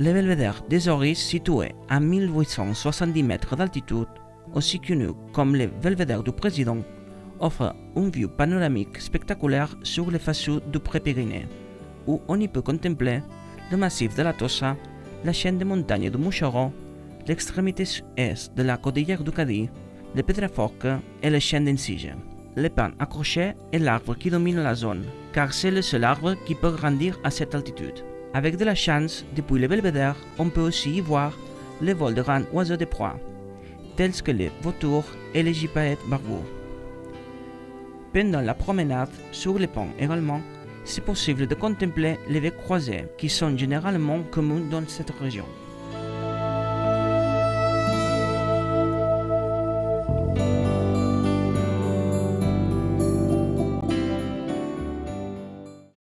Le belvédère des Auris, situé à 1870 mètres d'altitude, aussi connu comme le belvédère du président, offre une vue panoramique spectaculaire sur les façades du Pré-Pyrénées, où on y peut contempler le massif de la Tossa, la chaîne de montagnes du Moucheron, l'extrémité est de la cordillère du Cadí, le Pétrafort et les chaînes d'Ensige. Le pin accroché est l'arbre qui domine la zone, car c'est le seul arbre qui peut grandir à cette altitude. Avec de la chance, depuis le belvédère, on peut aussi y voir les vols de grands oiseaux de proie, tels que les vautours et les gypaètes barbus. Pendant la promenade sur les ponts également, c'est possible de contempler les baies croisées qui sont généralement communes dans cette région.